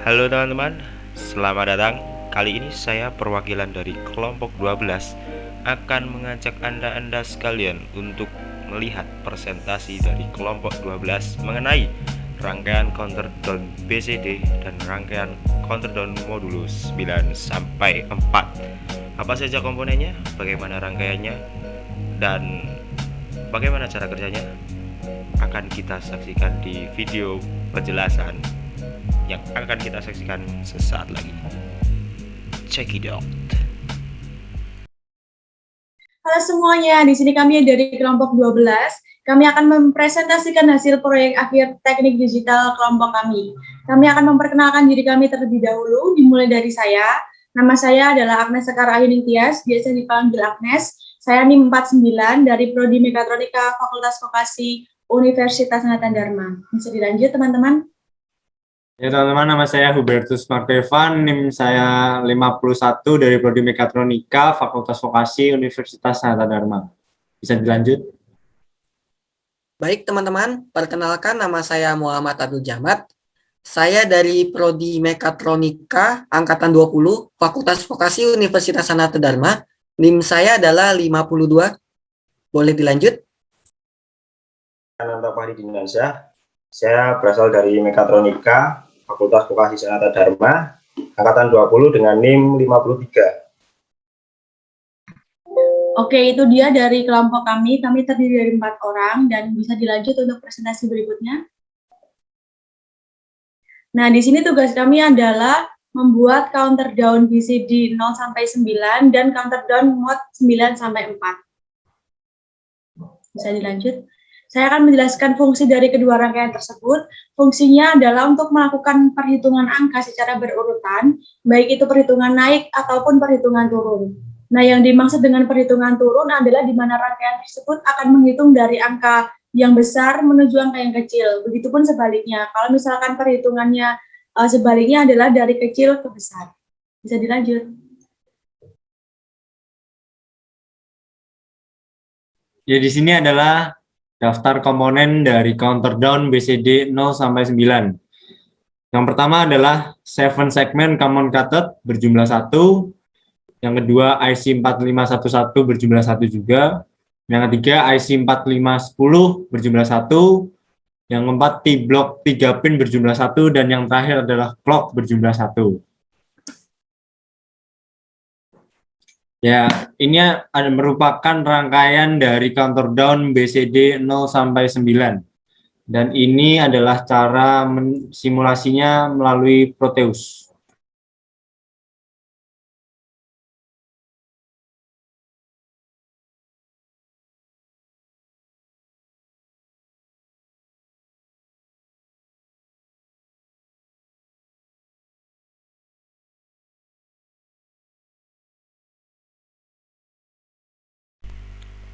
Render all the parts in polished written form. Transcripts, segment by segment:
Halo teman-teman, selamat datang. Kali ini saya perwakilan dari kelompok 12 akan mengajak Anda sekalian untuk melihat presentasi dari kelompok 12 mengenai rangkaian countdown BCD dan rangkaian countdown modulus 9 sampai 4. Apa saja komponennya, bagaimana rangkaiannya, dan bagaimana cara kerjanya akan kita saksikan di video penjelasan yang akan kita saksikan sesaat lagi. Check it out. Halo semuanya, di sini kami dari kelompok 12. Kami akan mempresentasikan hasil proyek akhir teknik digital kelompok kami. Kami akan memperkenalkan diri kami terlebih dahulu, dimulai dari saya. Nama saya adalah Agnes Sekar Ayuning Tias, biasa dipanggil Agnes. Saya NIM 49 dari Prodi Mekatronika Fakultas Vokasi Universitas Sanata Dharma. Bisa dilanjut teman-teman? Ya teman-teman, nama saya Hubertus Markevan, NIM saya 51 dari Prodi Mekatronika, Fakultas Vokasi Universitas Sanata Dharma. Bisa dilanjut? Baik teman-teman, perkenalkan nama saya Muhammad Abdul Jahmat. Saya dari Prodi Mekatronika Angkatan 20, Fakultas Vokasi Universitas Sanata Dharma. NIM saya adalah 52. Boleh dilanjut? Ananta Fahri Dinansyah. Saya berasal dari Mekatronika, Fakultas Vokasi Sanata Dharma, Angkatan 20 dengan NIM 53. Oke, itu dia dari kelompok kami. Kami terdiri dari 4 orang dan bisa dilanjut untuk presentasi berikutnya. Nah, di sini tugas kami adalah membuat countdown BCD 0 sampai 9 dan countdown mod 9 sampai 4. Bisa dilanjut. Saya akan menjelaskan fungsi dari kedua rangkaian tersebut. Fungsinya adalah untuk melakukan perhitungan angka secara berurutan, baik itu perhitungan naik ataupun perhitungan turun. Nah, yang dimaksud dengan perhitungan turun adalah di mana rangkaian tersebut akan menghitung dari angka yang besar menuju angka yang kecil. Begitupun sebaliknya, kalau misalkan perhitungannya sebaliknya adalah dari kecil ke besar. Bisa dilanjut. Ya, di sini adalah daftar komponen dari countdown BCD 0 sampai 9. Yang pertama adalah 7 segment common cathode berjumlah 1. Yang kedua IC 4511 berjumlah 1 juga. Yang ketiga IC 4510 berjumlah 1. Yang keempat T-block 3 pin berjumlah 1. Dan yang terakhir adalah clock berjumlah 1. Ya, ini merupakan rangkaian dari countdown BCD 0 sampai 9. Dan ini adalah cara simulasinya melalui Proteus.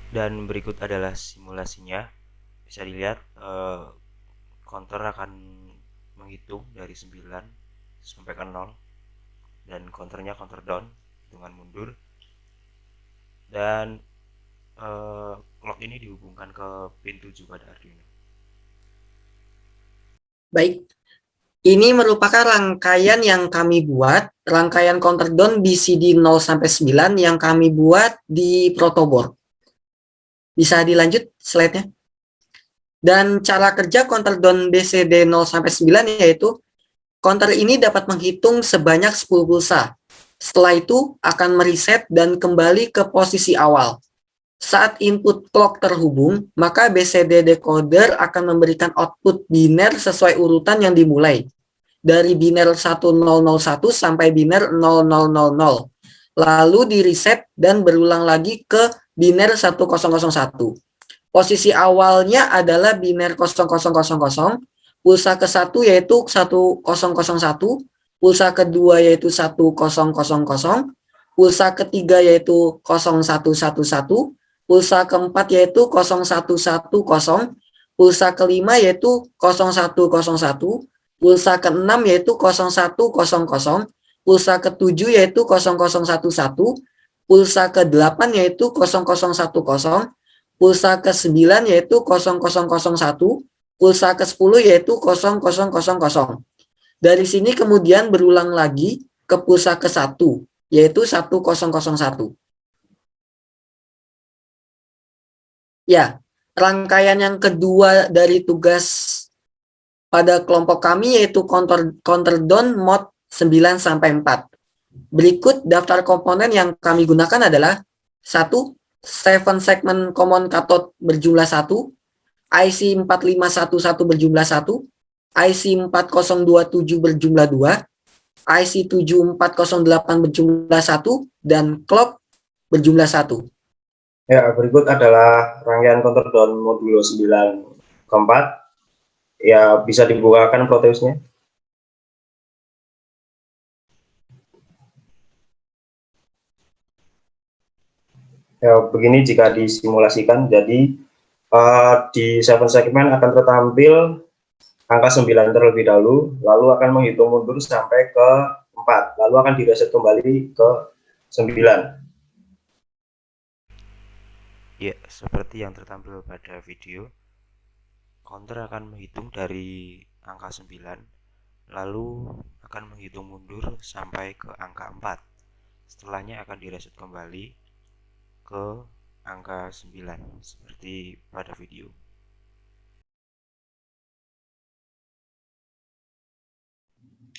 Dan berikut adalah simulasinya. Bisa dilihat counter akan menghitung dari 9 sampai ke 0 dan counternya counter down, hitungan mundur. Dan clock ini dihubungkan ke pin 7 pada Arduino. Baik, ini merupakan rangkaian yang kami buat, rangkaian countdown BCD 0 sampai 9 yang kami buat di protoboard. Bisa dilanjut slide-nya? Dan cara kerja countdown BCD 0 sampai 9 yaitu counter ini dapat menghitung sebanyak 10 pulsa. Setelah itu akan mereset dan kembali ke posisi awal. Saat input clock terhubung, maka BCD decoder akan memberikan output biner sesuai urutan yang dimulai. Dari biner 1001 sampai biner 0000. Lalu di reset dan berulang lagi ke biner 1001. Posisi awalnya adalah biner 0000, pulsa ke-1 yaitu 1001, pulsa kedua yaitu 1000, pulsa ketiga yaitu 0111, pulsa keempat yaitu 0110, pulsa kelima yaitu 0101, pulsa keenam yaitu 0100, pulsa ketujuh yaitu 0011, pulsa ke-8 yaitu 0010, pulsa ke-9 yaitu 0001, pulsa ke-10 yaitu 0000. Dari sini kemudian berulang lagi ke pusaka 1, yaitu 1001. Ya, rangkaian yang kedua dari tugas pada kelompok kami yaitu countdown mode 9 sampai 4. Berikut daftar komponen yang kami gunakan adalah 1. 7 segment common cathode berjumlah 1, IC 4511 berjumlah 1, IC 4027 berjumlah 2, IC 7408 berjumlah 1, dan clock berjumlah 1. Ya, berikut adalah rangkaian countdown modulo 9 keempat. Ya, bisa dibukakan Proteusnya. Ya, begini jika disimulasikan. Jadi di 7 segmen akan tertampil angka 9 terlebih dahulu, lalu akan menghitung mundur sampai ke 4, lalu akan direset kembali ke 9. Ya, seperti yang tertampil pada video, counter akan menghitung dari angka 9, lalu akan menghitung mundur sampai ke angka 4. Setelahnya akan direset kembali ke angka 9 seperti pada video.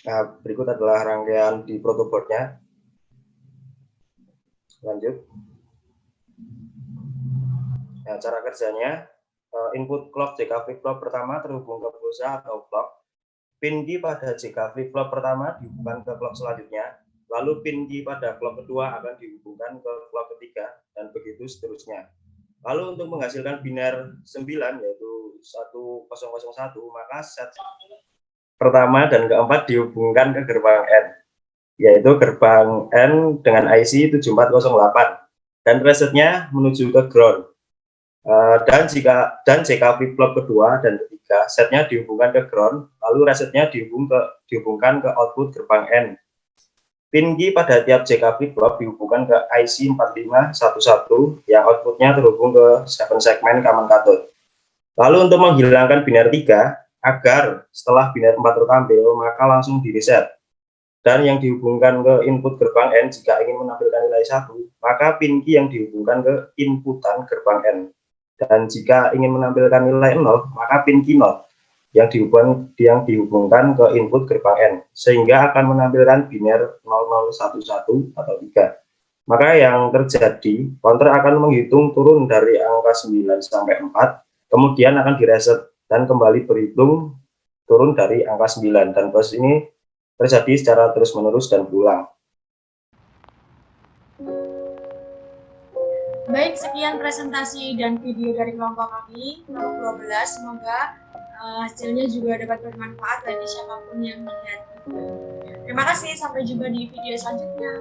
Nah, berikut adalah rangkaian di protoboardnya. Lanjut. Nah, cara kerjanya, input clock JK flip-flop pertama terhubung ke pulsa atau clock. Pin key pada JK flip-flop pertama dihubungkan ke clock selanjutnya, lalu pin key pada clock kedua akan dihubungkan ke clock ketiga, dan begitu seterusnya. Lalu untuk menghasilkan biner 9 yaitu 1001, maka set pertama dan keempat dihubungkan ke gerbang N, yaitu gerbang N dengan IC 7408, dan resetnya menuju ke ground. Dan JK flip-flop kedua dan ketiga setnya dihubungkan ke ground, lalu resetnya dihubungkan ke output gerbang N. Pin key pada tiap JK flip-flop dihubungkan ke IC 4511 yang outputnya terhubung ke 7 segmen common cathode. Lalu untuk menghilangkan biner 3, agar setelah biner 4 tertampil, maka langsung di-reset. Dan yang dihubungkan ke input gerbang N jika ingin menampilkan nilai 1, maka pin key yang dihubungkan ke inputan gerbang N. Dan jika ingin menampilkan nilai 0, maka pin key 0 yang dihubungkan ke input gerbang N, sehingga akan menampilkan biner 0011 atau 3. Maka yang terjadi, counter akan menghitung turun dari angka 9 sampai 4, kemudian akan direset dan kembali berhitung turun dari angka 9, dan proses ini terjadi secara terus-menerus dan berulang. Baik, sekian presentasi dan video dari kelompok kami, kelompok 12. Semoga hasilnya juga dapat bermanfaat bagi siapapun yang melihat video. Terima kasih, sampai jumpa di video selanjutnya.